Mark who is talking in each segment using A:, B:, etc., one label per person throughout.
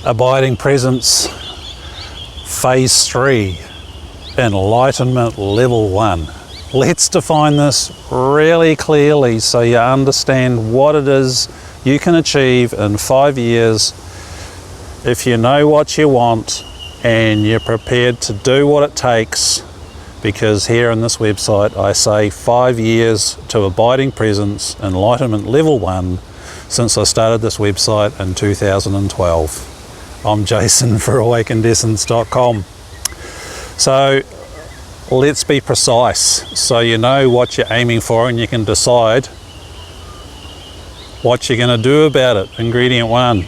A: Abiding Presence Phase 3, Enlightenment Level 1. Let's define this really clearly so you understand what it is you can achieve in 5 years if you know what you want and you're prepared to do what it takes, because here on this website I say 5 years to Abiding Presence Enlightenment Level 1 since I started this website in 2012. I'm Jason for awakenedessence.com. So let's be precise so you know what you're aiming for and you can decide what you're going to do about it. Ingredient 1.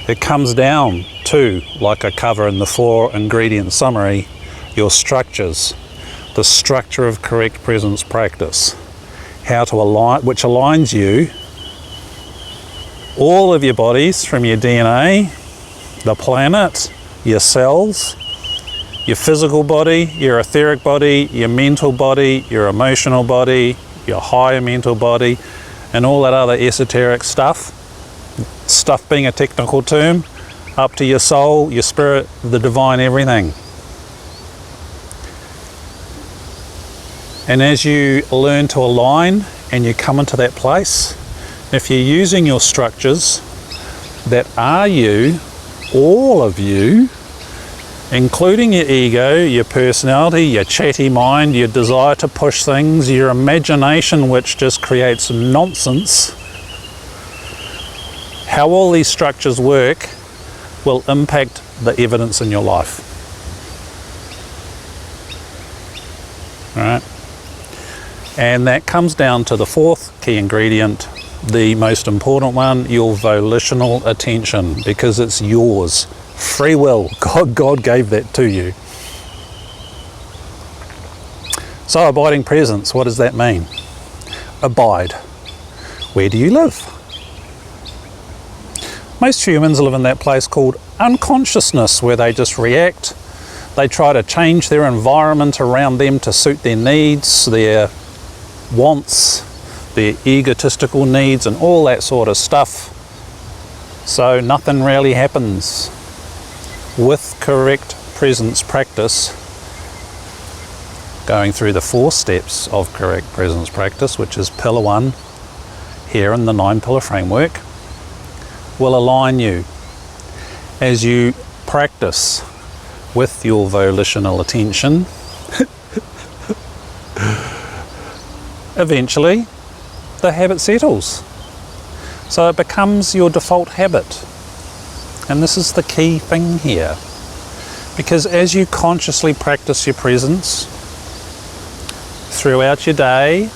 A: It comes down to, like I cover in the 4 ingredient summary, your structures. The structure of correct presence practice. How to align, which aligns you, all of your bodies, from your DNA, the planet, your cells, your physical body, your etheric body, your mental body, your emotional body, your higher mental body, and all that other esoteric stuff. Stuff being a technical term, up to your soul, your spirit, the divine, everything. And as you learn to align and you come into that place, if you're using your structures that are you, all of you, including your ego, your personality, your chatty mind, your desire to push things, your imagination which just creates nonsense, how all these structures work will impact the evidence in your life. All right? And that comes down to the 4th key ingredient, the most important one, your volitional attention, because it's yours. Free will. God gave that to you. So abiding presence, what does that mean? Abide. Where do you live? Most humans live in that place called unconsciousness, where they just react. They try to change their environment around them to suit their needs, their wants, their egotistical needs and all that sort of stuff. So nothing really happens. With correct presence practice, going through the 4 steps of correct presence practice, which is pillar 1 here in the 9-pillar framework, will align you as you practice with your volitional attention. Eventually the habit settles, so it becomes your default habit. And this is the key thing here, because as you consciously practice your presence throughout your day,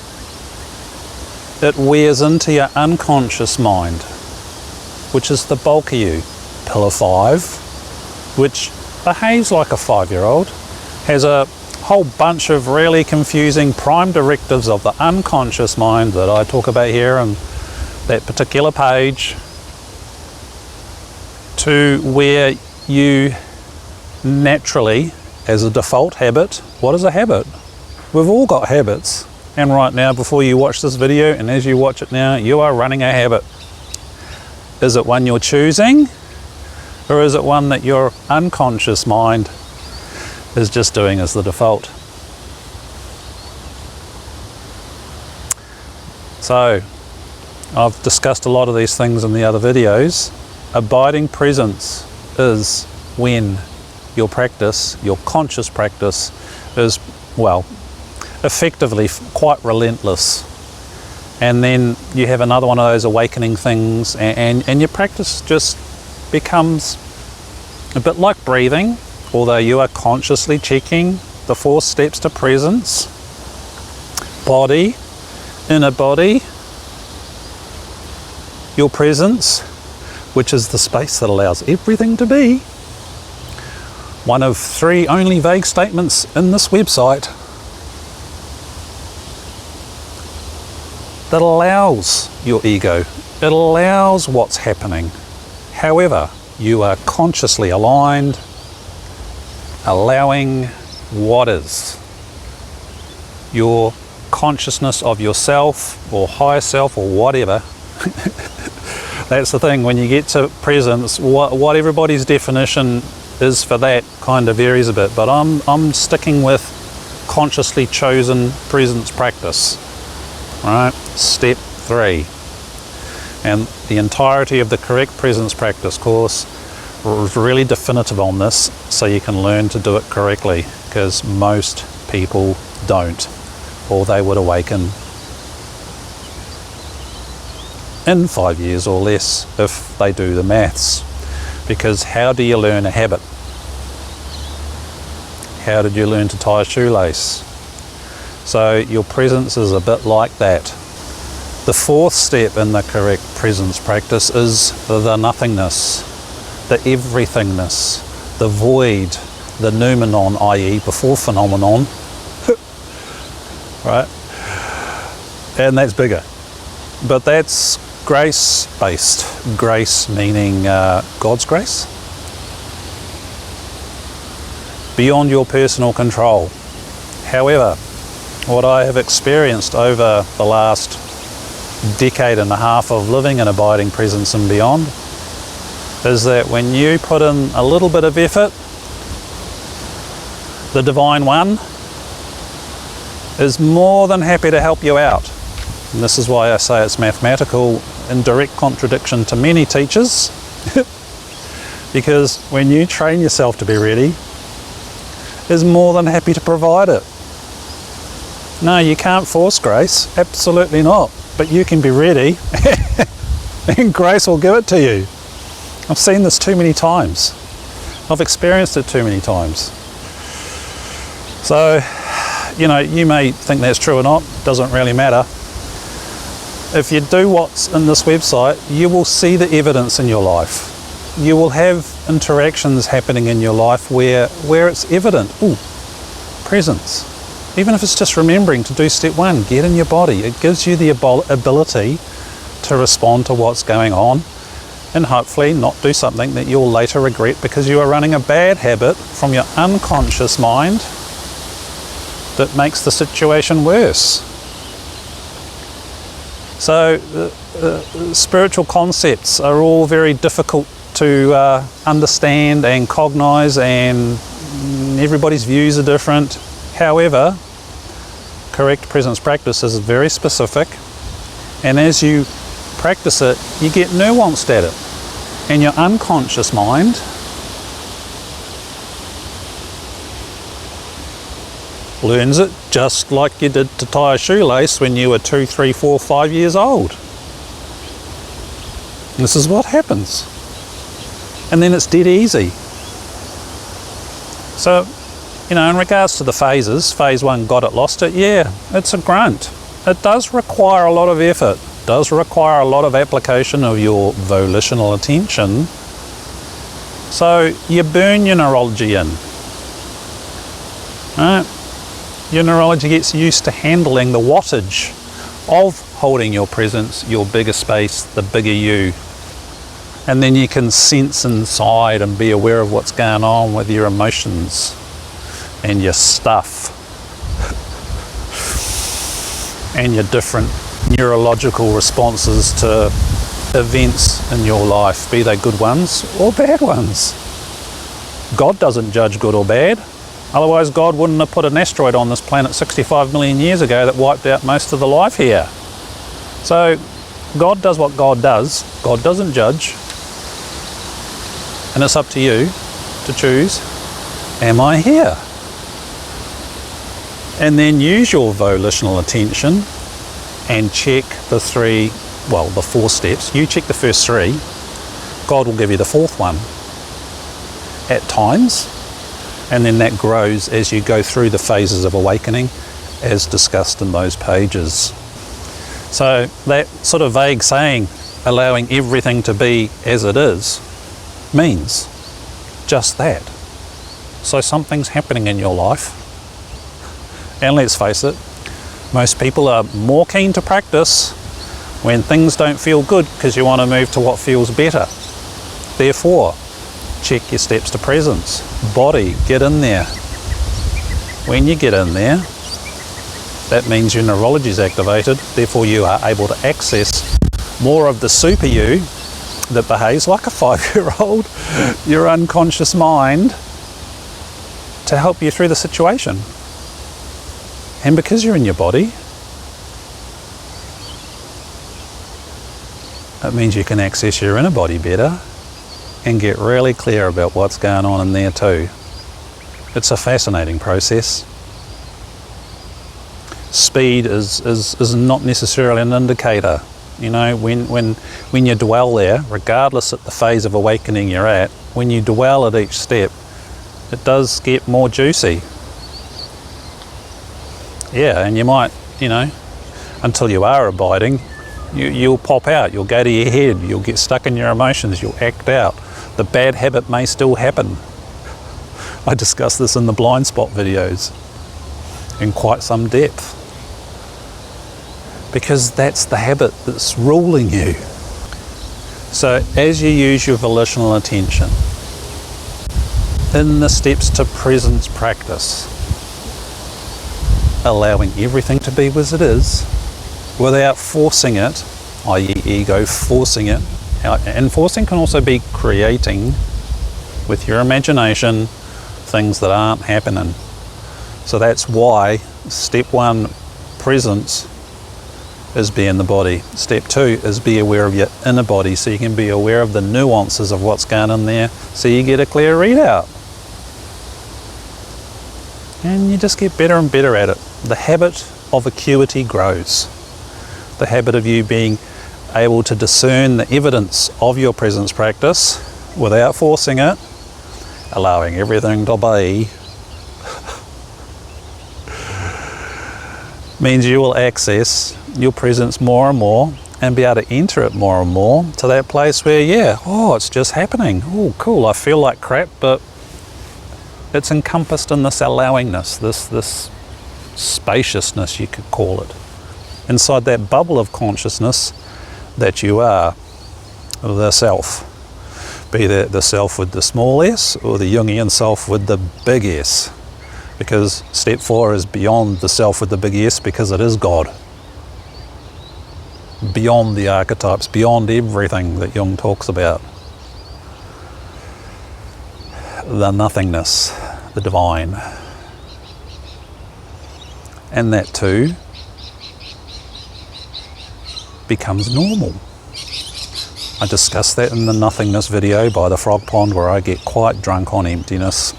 A: it wears into your unconscious mind, which is the bulk of you. Pillar 5, which behaves like a 5-year-old, has a whole bunch of really confusing prime directives of the unconscious mind that I talk about here on that particular page, to where you naturally, as a default habit, what is a habit? We've all got habits, and right now, before you watch this video and as you watch it now, you are running a habit. Is it one you're choosing, or is it one that your unconscious mind is just doing as the default? So I've discussed a lot of these things in the other videos. Abiding presence is when your practice, your conscious practice, is, well, effectively quite relentless. And then you have another one of those awakening things, and your practice just becomes a bit like breathing, although you are consciously checking the 4 steps to presence. Body, inner body, your presence, which is the space that allows everything to be. One of 3 only vague statements in this website that allows your ego, it allows what's happening. However, you are consciously aligned, allowing what is. Your consciousness of yourself or higher self or whatever That's the thing, when you get to presence, what everybody's definition is for that kind of varies a bit, but I'm sticking with consciously chosen presence practice. Right, step 3. And the entirety of the correct presence practice course is really definitive on this, so you can learn to do it correctly, because most people don't, or they would awaken in 5 years or less if they do the maths. Because how do you learn a habit? How did you learn to tie a shoelace? So your presence is a bit like that. The 4th step in the correct presence practice is the nothingness, the everythingness, the void, the noumenon, i.e. before phenomenon, right? And that's bigger. But that's grace-based. Grace meaning God's grace. Beyond your personal control. However, what I have experienced over the last decade and a half of living in abiding presence and beyond is that when you put in a little bit of effort, the Divine One is more than happy to help you out. And this is why I say it's mathematical, in direct contradiction to many teachers, because when you train yourself to be ready, is more than happy to provide it. No, you can't force grace, absolutely not. But you can be ready and grace will give it to you. I've seen this too many times. I've experienced it too many times. So, you know, you may think that's true or not, doesn't really matter. If you do what's in this website, you will see the evidence in your life. You will have interactions happening in your life where it's evident. Ooh, presence. Even if it's just remembering to do step 1, get in your body. It gives you the ability to respond to what's going on and hopefully not do something that you'll later regret because you are running a bad habit from your unconscious mind that makes the situation worse. So spiritual concepts are all very difficult to understand and cognize, and everybody's views are different. However, correct presence practice is very specific, and as you practice it, you get nuanced at it, and your unconscious mind learns it just like you did to tie a shoelace when you were 2, 3, 4, 5 years old. This is what happens. And then it's dead easy. So, you know, in regards to the phases, phase 1, got it, lost it, yeah, it's a grunt. It does require a lot of effort, does require a lot of application of your volitional attention. So you burn your neurology in. Right? Your neurology gets used to handling the wattage of holding your presence, your bigger space, the bigger you. And then you can sense inside and be aware of what's going on with your emotions and your stuff and your different neurological responses to events in your life, be they good ones or bad ones. God doesn't judge good or bad. Otherwise God wouldn't have put an asteroid on this planet 65 million years ago that wiped out most of the life here. So God does what God does. God doesn't judge. And it's up to you to choose, am I here? And then use your volitional attention and check the 4 steps. You check the first 3. God will give you the 4th one at times. And then that grows as you go through the phases of awakening as discussed in those pages. So that sort of vague saying, allowing everything to be as it is, means just that. So something's happening in your life, and let's face it, most people are more keen to practice when things don't feel good because you want to move to what feels better. Therefore, check your steps to presence. Body, get in there. When you get in there, that means your neurology is activated, therefore you are able to access more of the super you that behaves like a 5-year-old, your unconscious mind, to help you through the situation. And because you're in your body, it means you can access your inner body better and get really clear about what's going on in there too. It's a fascinating process. Speed is not necessarily an indicator. You know, when you dwell there, regardless of the phase of awakening you're at, when you dwell at each step, it does get more juicy. Yeah, and you might, you know, until you are abiding, you'll pop out, you'll go to your head, you'll get stuck in your emotions, you'll act out. The bad habit may still happen. I discuss this in the blind spot videos in quite some depth, because that's the habit that's ruling you. So as you use your volitional attention in the steps to presence practice, allowing everything to be as it is without forcing it, i.e. ego forcing it, and forcing can also be creating with your imagination things that aren't happening. So that's why step 1, presence, is be in the body. Step 2 is be aware of your inner body, so you can be aware of the nuances of what's going on there, so you get a clear readout. And you just get better and better at it. The habit of acuity grows. The habit of you being able to discern the evidence of your presence practice without forcing it, allowing everything to be, means you will access your presence more and more and be able to enter it more and more to that place where, yeah, oh, it's just happening. Oh, cool, I feel like crap, but it's encompassed in this allowingness, this spaciousness, you could call it, inside that bubble of consciousness that you are, the self. Be that the self with the small s or the Jungian self with the big S. Because step 4 is beyond the self with the big S, because it is God. Beyond the archetypes, beyond everything that Jung talks about. The nothingness, the divine. And that too becomes normal. I discussed that in the nothingness video by the frog pond, where I get quite drunk on emptiness.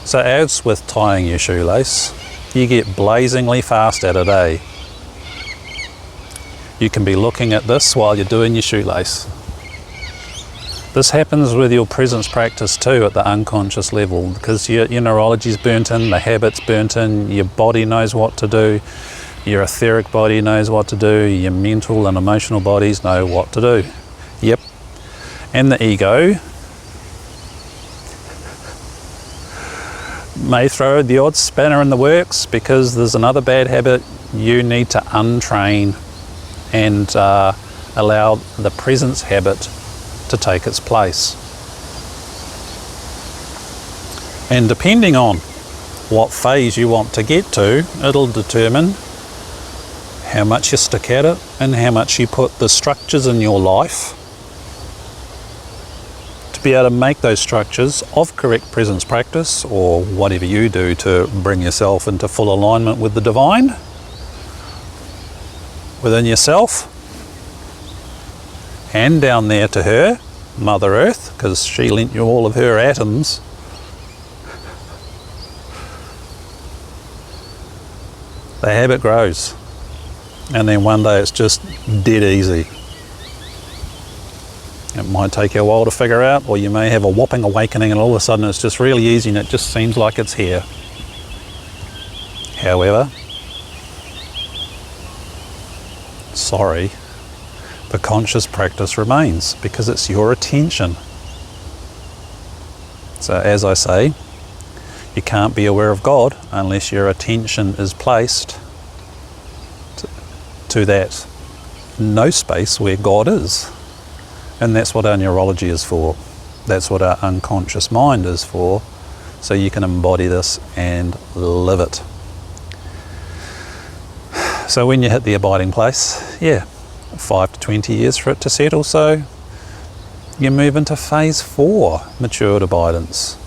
A: So as with tying your shoelace, you get blazingly fast at it, eh? You can be looking at this while you're doing your shoelace. This happens with your presence practice too at the unconscious level, because your neurology's burnt in, the habit's burnt in, your body knows what to do, your etheric body knows what to do, your mental and emotional bodies know what to do. Yep. And the ego may throw the odd spanner in the works, because there's another bad habit you need to untrain and allow the presence habit to take its place. And depending on what phase you want to get to, it'll determine how much you stick at it and how much you put the structures in your life to be able to make those structures of correct presence practice, or whatever you do to bring yourself into full alignment with the divine within yourself, and down there to her, Mother Earth, because she lent you all of her atoms. The habit grows, and then one day it's just dead easy. It might take you a while to figure out, or you may have a whopping awakening and all of a sudden it's just really easy and it just seems like it's here. However, sorry, the conscious practice remains, because it's your attention. So as I say, you can't be aware of God unless your attention is placed to that no space where God is. And that's what our neurology is for. That's what our unconscious mind is for. So you can embody this and live it. So when you hit the abiding place, yeah, 5 to 20 years for it to settle. So you move into phase 4, matured abidance.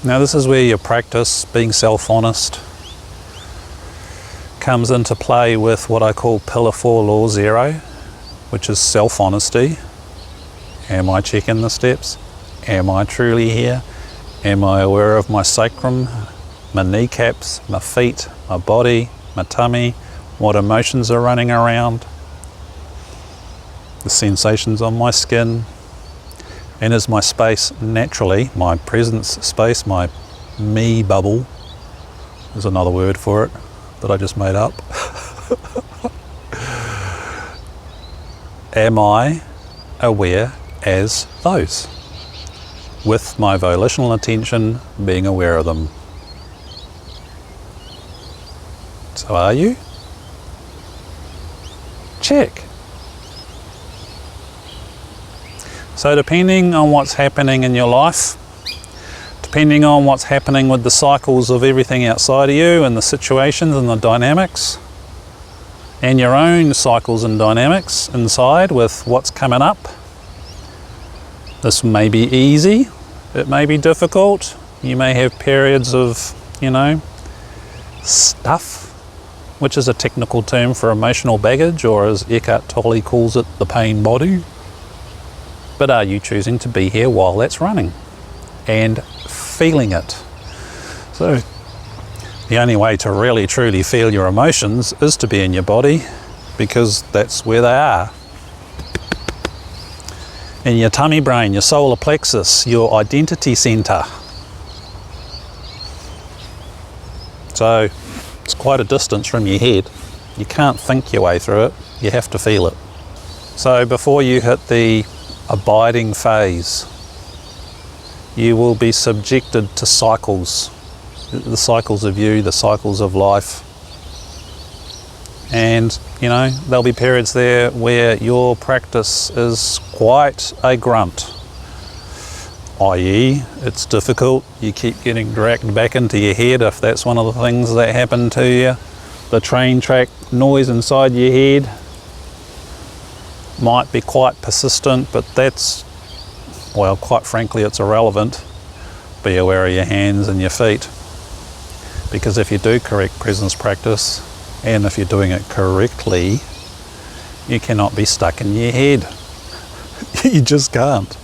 A: Now this is where your practice, being self-honest, comes into play with what I call pillar 4 law 0, which is self-honesty. Am I checking the steps? Am I truly here? Am I aware of my sacrum, my kneecaps, my feet, my body, my tummy, what emotions are running around, the sensations on my skin, and is my space naturally, my presence space, my me bubble, there's another word for it that I just made up. Am I aware as those, with my volitional attention being aware of them? So are you? Check. So depending on what's happening in your life, depending on what's happening with the cycles of everything outside of you and the situations and the dynamics, and your own cycles and dynamics inside with what's coming up, this may be easy, it may be difficult, you may have periods of, stuff, which is a technical term for emotional baggage, or as Eckhart Tolle calls it, the pain body. But are you choosing to be here while that's running and feeling it? So the only way to really truly feel your emotions is to be in your body, because that's where they are. In your tummy brain, your solar plexus, your identity center. So it's quite a distance from your head. You can't think your way through it, you have to feel it. So before you hit the abiding phase, you will be subjected to cycles, the cycles of you, the cycles of life. And there'll be periods there where your practice is quite a grunt, i.e. it's difficult, you keep getting dragged back into your head if that's one of the things that happen to you. The train track noise inside your head might be quite persistent, but that's, well, quite frankly, it's irrelevant. Be aware of your hands and your feet, because if you do correct presence practice, and if you're doing it correctly, you cannot be stuck in your head. You just can't.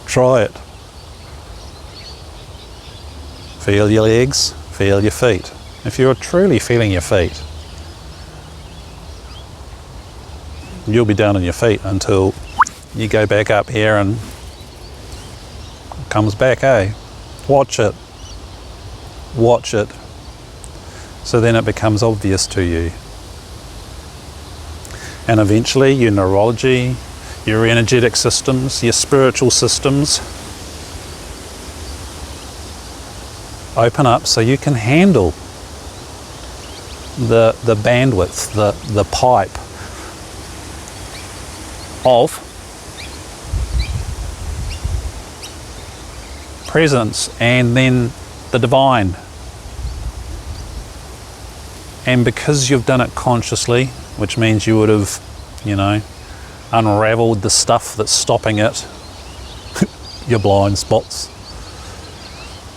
A: Try it. Feel your legs, feel your feet. If you're truly feeling your feet, you'll be down on your feet until you go back up here and it comes back, eh? Watch it. Watch it. So then it becomes obvious to you. And eventually your neurology, your energetic systems, your spiritual systems open up so you can handle the bandwidth, the pipe of presence and then the divine. And because you've done it consciously, which means you would have, unraveled the stuff that's stopping it, your blind spots,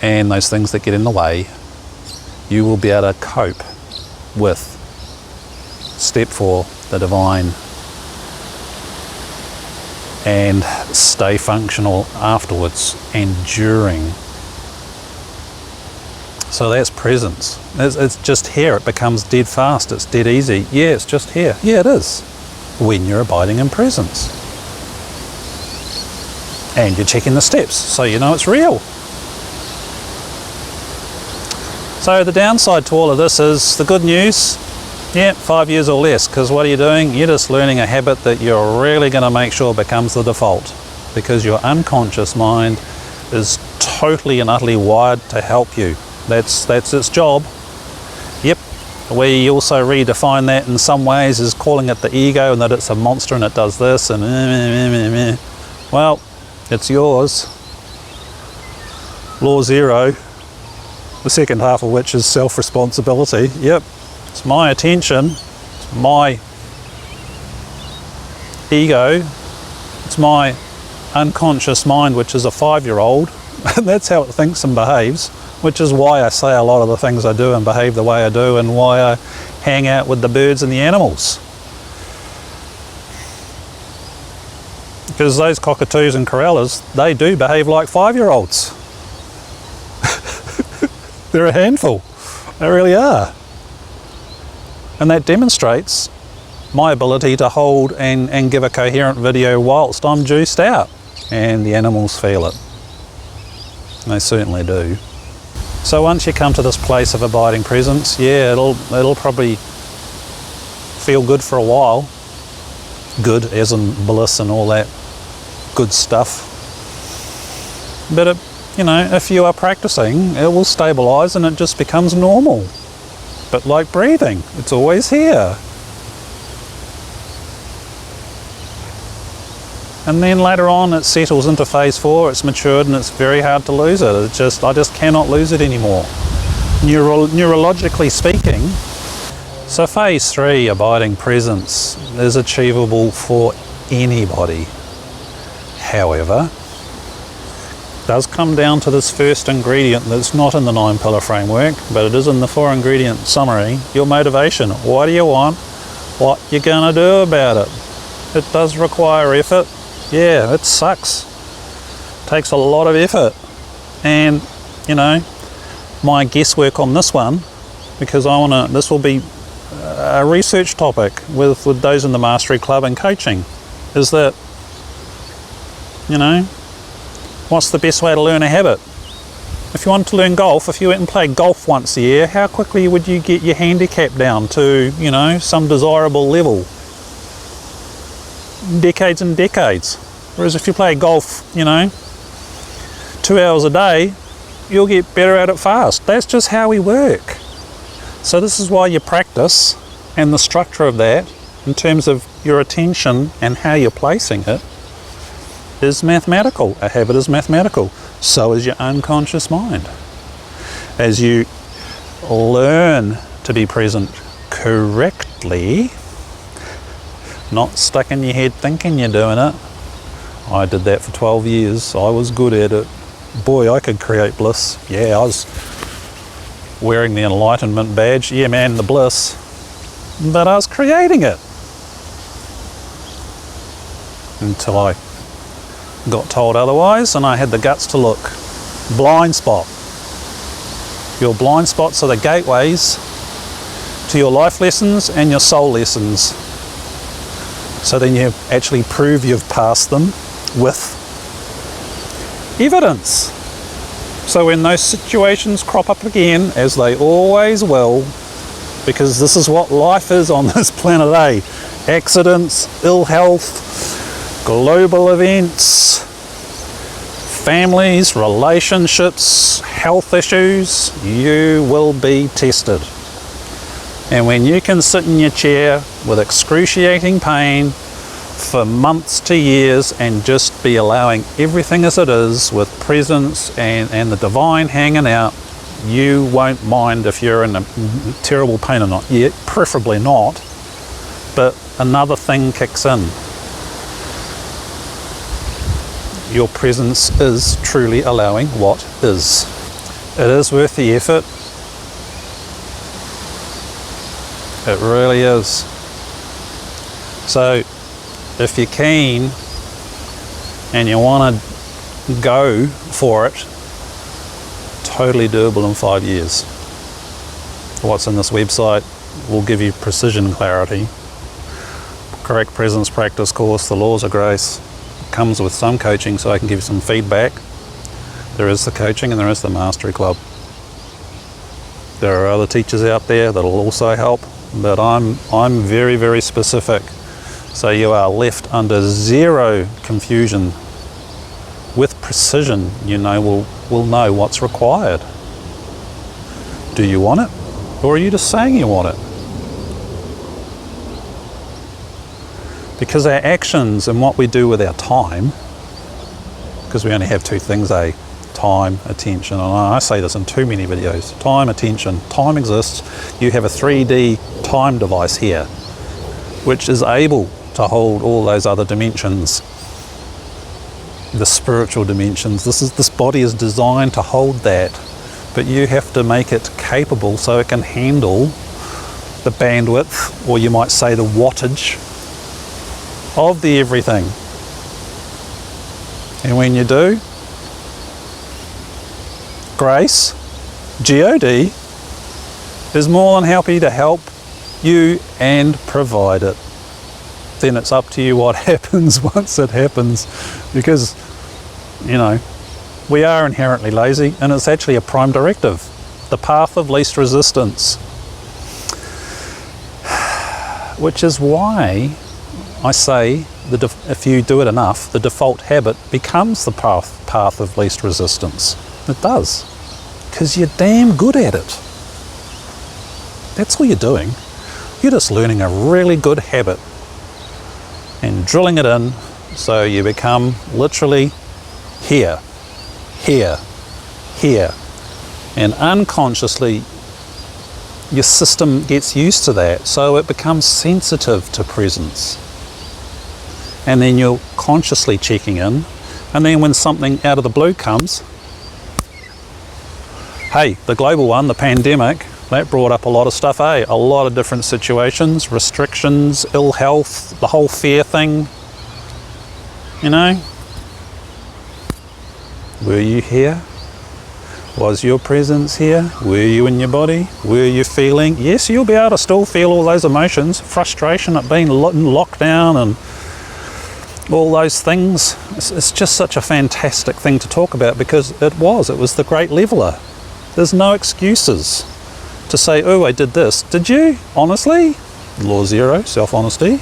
A: and those things that get in the way, you will be able to cope with step 4, the divine, and stay functional afterwards and during. So that's presence. It's just here. It becomes dead fast. It's dead easy. Yeah, it's just here. Yeah, it is. When you're abiding in presence. And you're checking the steps, so you know it's real. So the downside to all of this is the good news. Yeah, 5 years or less, because what are you doing? You're just learning a habit that you're really going to make sure becomes the default, because your unconscious mind is totally and utterly wired to help you. That's its job. Yep. We also redefine that in some ways as calling it the ego, and that it's a monster and it does this and well, it's yours. Law 0, the second half of which is self-responsibility. Yep. It's my attention, it's my ego, it's my unconscious mind, which is a 5-year-old, and that's how it thinks and behaves, which is why I say a lot of the things I do and behave the way I do, and why I hang out with the birds and the animals. Because those cockatoos and corrallers, they do behave like 5-year-olds. They're a handful. They really are. And that demonstrates my ability to hold and give a coherent video whilst I'm juiced out. And the animals feel it. They certainly do. So once you come to this place of abiding presence, yeah, it'll probably feel good for a while. Good as in bliss and all that good stuff. But if you are practicing, it will stabilize and it just becomes normal. But like breathing, it's always here. And then later on it settles into phase 4, it's matured and it's very hard to lose it. I just cannot lose it anymore, neurologically speaking. So phase 3, abiding presence, is achievable for anybody. However, it does come down to this first ingredient that's not in the 9-pillar framework, but it is in the 4-ingredient summary, your motivation. What do you want? What you gonna do about it? It does require effort. Yeah, it sucks. It takes a lot of effort. And, my guesswork on this one, because this will be a research topic with those in the Mastery Club and coaching, is that, what's the best way to learn a habit? If you want to learn golf, if you went and played golf once a year, how quickly would you get your handicap down to, some desirable level? Decades and decades. Whereas if you play golf, 2 hours a day, you'll get better at it fast. That's just how we work. So this is why you practice, and the structure of that, in terms of your attention and how you're placing it, is mathematical. A habit is mathematical. So is your unconscious mind. As you learn to be present correctly, not stuck in your head thinking you're doing it. I did that for 12 years. I was good at it. Boy, I could create bliss. Yeah, I was wearing the Enlightenment badge. Yeah, man, the bliss. But I was creating it. Until I got told otherwise, and I had the guts to look. Blind spot. Your blind spots are the gateways to your life lessons and your soul lessons. So then you actually prove you've passed them with evidence. So when those situations crop up again, as they always will, because this is what life is on this planet A, accidents, ill health, global events, families, relationships, health issues, you will be tested. And when you can sit in your chair with excruciating pain for months to years and just be allowing everything as it is with presence and the divine hanging out, you won't mind if you're in a terrible pain or not. Yeah, preferably not, but another thing kicks in. Your presence is truly allowing what is. It is worth the effort. It really is. So if you're keen and you want to go for it, totally doable in 5 years. What's in this website will give you precision clarity. Correct presence practice course, the laws of grace, comes with some coaching so I can give you some feedback. There is the coaching and there is the Mastery Club. There are other teachers out there that will also help, but I'm very, very specific. So you are left under zero confusion. With precision, will know what's required. Do you want it? Or are you just saying you want it? Because our actions and what we do with our time, because we only have two things, time, attention, and I say this in too many videos, time, attention. Time exists. You have a 3D time device here, which is able to hold all those other dimensions, the spiritual dimensions. This body is designed to hold that, but you have to make it capable so it can handle the bandwidth, or you might say the wattage, of the everything. And when you do, Grace, G-O-D, is more than happy to help you and provide it. Then it's up to you what happens once it happens, because, you know, we are inherently lazy, and it's actually a prime directive, the path of least resistance. Which is why I say that if you do it enough, the default habit becomes the path of least resistance. It does, because you're damn good at it. That's all you're doing. You're just learning a really good habit and drilling it in so you become literally here, here, here. And unconsciously, your system gets used to that, so it becomes sensitive to presence. And then you're consciously checking in, and then when something out of the blue comes, hey, the global one, the pandemic, that brought up a lot of stuff, eh? A lot of different situations, restrictions, ill health, the whole fear thing, you know? Were you here? Was your presence here? Were you in your body? Were you feeling? Yes, you'll be able to still feel all those emotions, frustration at being in lockdown and all those things. It's just such a fantastic thing to talk about, because it was the great leveler. There's no excuses to say, oh, I did this. Did you? Honestly? Law zero, self-honesty.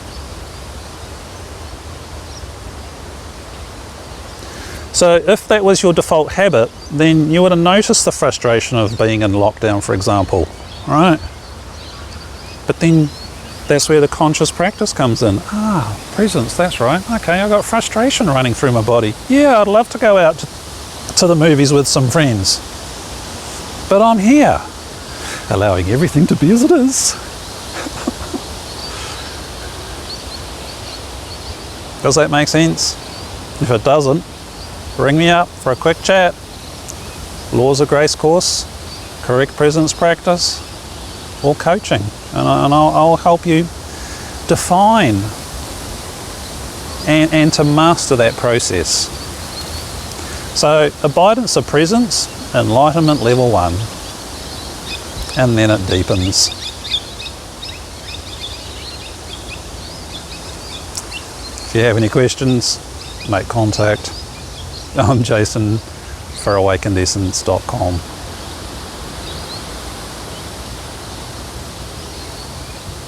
A: So if that was your default habit, then you would have noticed the frustration of being in lockdown, for example, right? But then that's where the conscious practice comes in. Ah, presence, that's right. Okay, I've got frustration running through my body. Yeah, I'd love to go out to the movies with some friends, but I'm here, allowing everything to be as it is. Does that make sense? If it doesn't, ring me up for a quick chat. Laws of Grace course, correct presence practice, or coaching, and I'll help you define and to master that process. So, Abidance of Presence, Enlightenment Level 1, and then it deepens. If you have any questions, make contact. I'm Jason for awakenedessence.com.